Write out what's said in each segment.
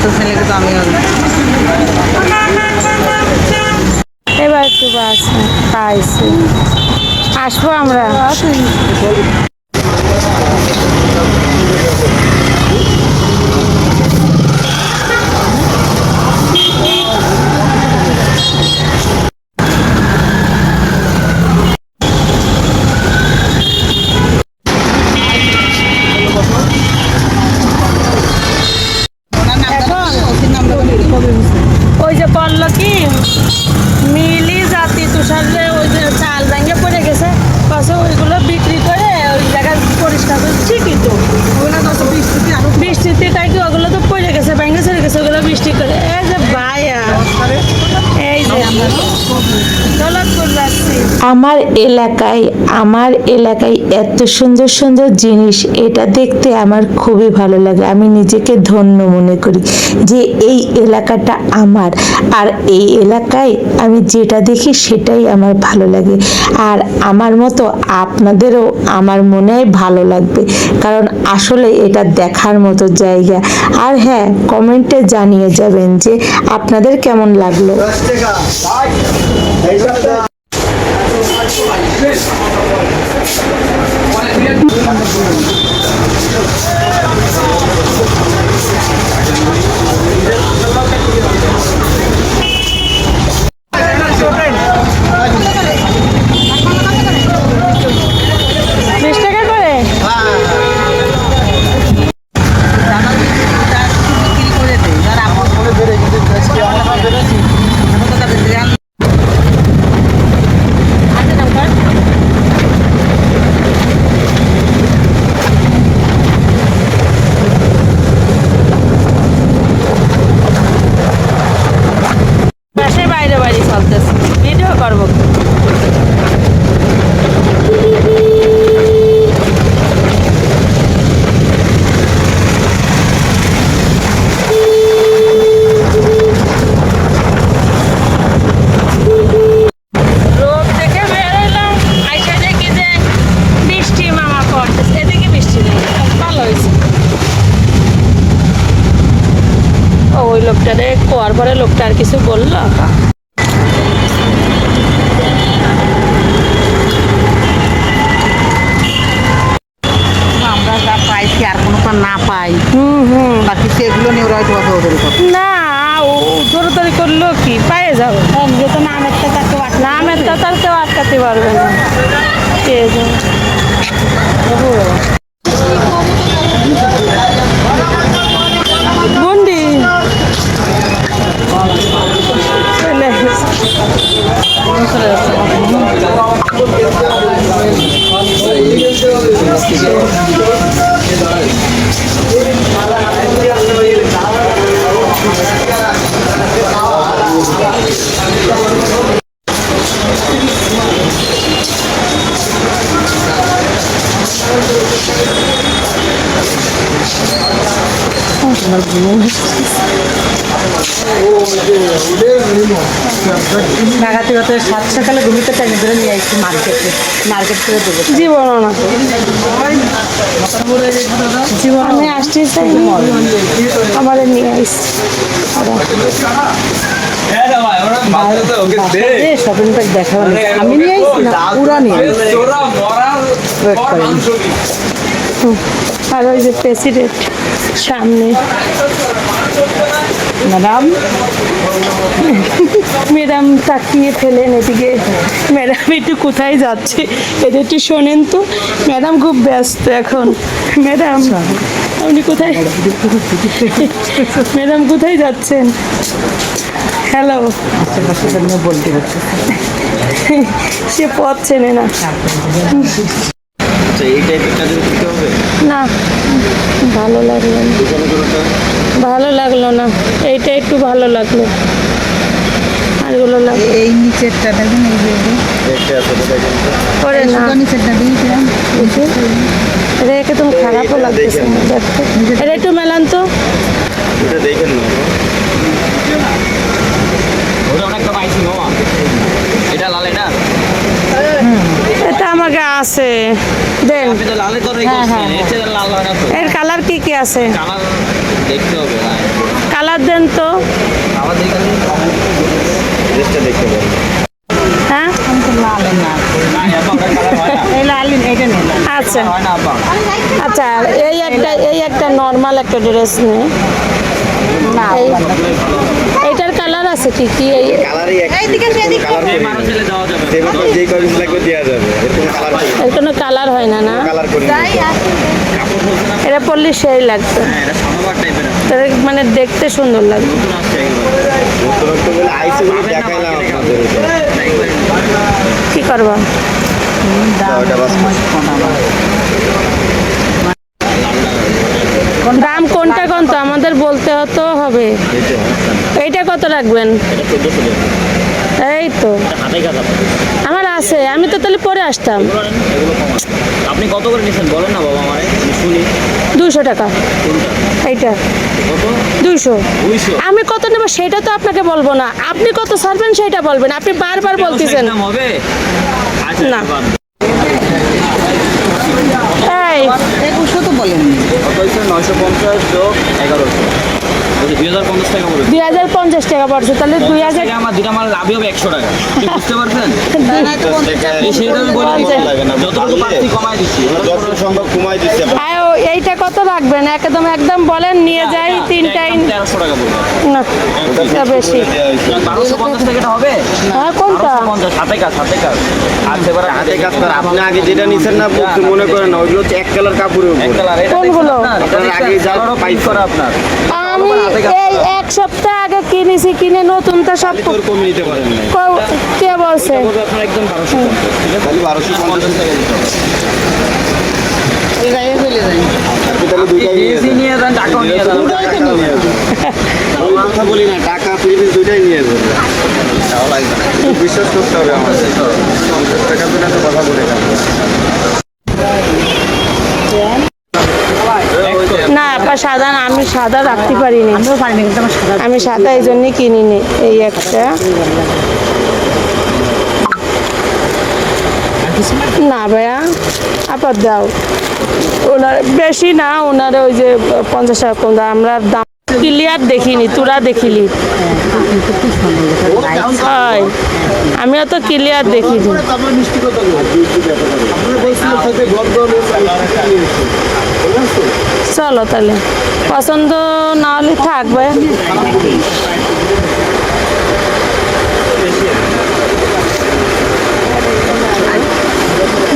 তো ছেলেকে তো আমিও এবার একটু বাস পাইছি, আসবো আমরা। ওই যে বললো কি মিলি জাতি তুষারে ওই যে চাল ভেঙে পড়ে গেছে, পাশে ওইগুলো বিক্রি করে ওই জায়গায় পরিষ্কার করে। ঠিকই তো, বৃষ্টিতে তাই কি ওগুলো তো পড়ে গেছে, ভেঙে চলে গেছে, ওগুলো বৃষ্টি করে। এই যে ভাইয়া, এই যে দৌলতপুর যাচ্ছি। আমার এলাকায় এত সুন্দর সুন্দর জিনিস, এটা দেখতে আমার খুবই ভালো লাগে। আমি নিজেকে ধন্য মনে করি যে এই এলাকাটা আমার, আর এই এলাকায় আমি যেটা দেখি সেটাই আমার ভালো লাগে। আর আমার মতো আপনাদেরও আমার মনে হয় ভালো লাগবে, কারণ আসলে এটা দেখার মতো জায়গা। আর হ্যাঁ, কমেন্টে জানিয়ে যাবেন যে আপনাদের কেমন লাগলো। ওই লোকটারে কোয়ার পরে লোকটা আর কিছু বললো? আমরা যা পাইছি আর কোনো তো না পাই। বাকি সেগুলো নিয়ে ওরা হয়তো ওদের না, ও দৌড়াদৌড়ি করলো কি পায়ে যাবে। যেহেতু নামের তো তার কেউ নামের তো তার কেউ আটকাতে পারবে না। পেয়ে যাবে। বন্ডি চলে ঢাকাতে হয়তো 7 সকালে ঘুমিতে টাইম ধরে নিয়ে আসছি মার্কেট করে দেবো। জীবন না জীবনে আসতে চাই, আমার নিয়ে আসছি। শপিং ব্যাগ দেখা আমি নিয়ে আসছি না, পুরা নিয়ে আর ওই যে প্রেসিডেন্ট সামনে। ম্যাডাম তাকিয়ে ফেলেন এদিকে। ম্যাডাম একটু কোথায় যাচ্ছে এটা একটু শোনেন তো। ম্যাডাম খুব ব্যস্ত এখন। ম্যাডাম আপনি কোথায়? ম্যাডাম কোথায় যাচ্ছেন? হ্যালো, বলতে পারছি সে পথ চেনে না। না, ভালো লাগলো না, ভালো লাগলো না। এইটা একটু ভালো লাগলো, আরগুলো লাগলো। এই নিচেরটা দেখুন, এই করে না, নিচেরটা দিয়েছিলাম। এটা একদম খারাপও লাগতেছে দেখতে। এটা একটু মেলান তো। এটা আমাকে আছে দেন। এর কালার কি কি আছে? কালার দেন তো। আমাদের এখানে ড্রেসটা দেখতে পাবেন। হ্যাঁ লাল না, না আপা ওটা কালার হয় না। এই লাল এটা নেই। আচ্ছা হয় না আপা। আচ্ছা, এই একটা নর্মাল একটা ড্রেস নেই। না, এইটার কালার আছে কি কি? এই কালারই কালার এই মানুষ ছেলে দেওয়া যাবে সেভাবে যেই কয়েক লাগবে দেওয়া যাবে। এরকম কালার এর কোনো কালার হয় না না? কালার করে কাপড় বলছে না এটা পরলে সেই লাগবে, হ্যাঁ এটা সাদাবাগ টাইপের তাহলে মানে দেখতে সুন্দর লাগবে। নতুন আসছে একেবারে নতুন একটা বলে আইসে বলে দেখাইলাম আপনাদের কি করবা? ওটা বাস দাম কোনটা কোন তো আমাদের বলতে হতো হবে। এইটা কত রাখবেন? এটা 1400 টাকা এই তো হাতে কাজ আপনার আমার আছে, আমি তো তাহলে পরে আসতাম। এগুলো কম আছে। আপনি কত করে নিছেন বলেন না বাবা আমারে আমি শুনি 200 টাকা কোনটা এইটা, কত 200। 200 আমি কত নেব সেটা তো আপনাকে বলবো না, আপনি কত ছাড়বেন সেটা বলবেন। আপনি বারবার বলতেছেন দাম হবে আচ্ছা না। বাদ দাও। এই 2100 তো বলেননি। কত হইছে 950 যোগ 1100 বলছি 2050 টাকা করে 2050 টাকা পড়ছে, তাহলে 2000 থেকে আমার দুটা মাল লাভই হবে 100 টাকা আপনি বুঝতে পারছেন এই সেটা আমি বলে পঞ্চাশ। দিচ্ছি যতটুকু পাচ্ছি কমাই দিচ্ছি যত সম্ভব কমাই দিচ্ছে আয়ো, এইটা কত রাখবেন? একদম একদম বলেন, নিয়ে যাই তিনটাই। 1300 টাকা বলবো না এটা বেশি। 1250 টাকাটা হবে হ্যাঁ কোনটা? 1250 হাতে কাজ আচ্ছা এবার হাতে কাজ করে আপনি আগে যেটা নিছেন না বুঝতে মনে করেন না ওইগুলো হচ্ছে এক কালার কাপড়ের উপর এক কালার এটা কোনগুলো? আপনার আগে যা পাইস করে আপনার আমি এই এক সপ্তাহ আগে কিনেছি, কিনে নতুন তো সব তোর কমে নিতে পারেন না কে বলছে? বলবে আপনার একদম 1250 ঠিক আছে খালি 1250 টাকা দিতে হবে এই গায়ে ফেলে দেন। আপনি তাহলে দুইটাই নিয়ে এসি যান। নিয়ে যান টাকাও নিয়ে যান টাকাও নিয়ে যান। আমি কথা বলি না টাকা ফিরিস দুইটাই নিয়ে যাবেন তাও লাগবে না একটু বিশ্বাস করতে হবে আমাদের 50 টাকা দিলে তো কথা বলে যাবো না আপা সাদা না, আমি সাদা রাখতে পারিনি। আমিও পারি না, কিন্তু আমার সাদা আমি সাদা এই জন্যই কিনিনি। এই একটা না ভাইয়া, আপা দাও। ওনার বেশি না, ওনার ওই যে 50 টাকা কম দাম। আমরা দাম ক্লিয়ার দেখিনি, তোরা দেখিলি। হয় আমি অত ক্লিয়ার দেখিনি। চলো তাহলে, পছন্দ না হলে থাকবে।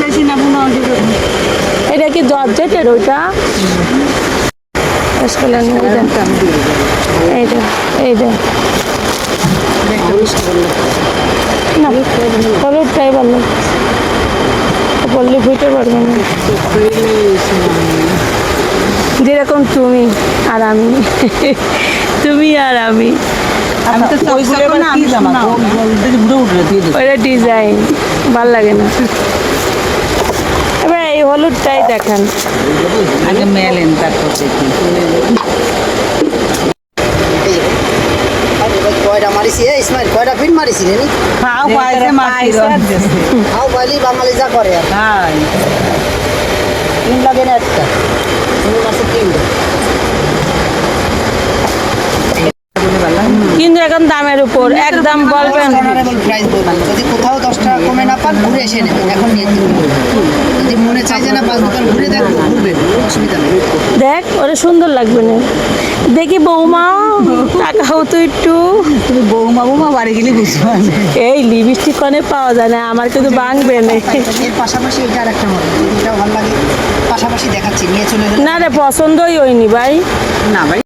বেশি না, 15 এটা কি জর্জেটের ওইটা? স্কুলের এইটা এইটা না, হলুদটাই ভালো, বললে বুঝতে পারবে না। যেরকম তুমি আর আমি, তুমি আর আমি, আমি তো ওইগুলো না, আমি জামা দেখি বুড়ো উঠে দিয়ে দিই। ওইটা ডিজাইন ভাল লাগে না। এবার এই হলুদটাই দেখান। আগে মেলেন তারপর দেখি। কয়টা মারিছি ইসমাইল কয়টা ফিট মারিছি রে খাও পাইছে মারছিল। খাও বাইলি বাঙালি যা করে আর হ্যাঁ, তিন লাগে না একটা তুমি মারছে তিনটা কিন্তু এখন দামের উপর একদম বলবেন। অনারেবল প্রাইস বলবেন যদি কোথাও 10 টাকা কমে না পান ঘুরে এসে নেবেন এখন নিয়ে নেবেন। যদি মনে চাই যে না 5 দোকান ঘুরে দেখবো ঘুরবেন অসুবিধা নেই দেখ ওরা সুন্দর লাগবে না। দেখি বৌমা টাকাও তো একটু। তুমি বৌমা বাড়ি গেলে বুঝবা। এই লিপস্টিক কনে পাওয়া যায় না, আমার কিন্তু বাংবে না। এর পাশাপাশি এটা আর একটা মডেল এটাও ভালো লাগে পাশাপাশি দেখাচ্ছি নিয়ে চলে গেলে না রে পছন্দই হয়নি ভাই। না ভাই।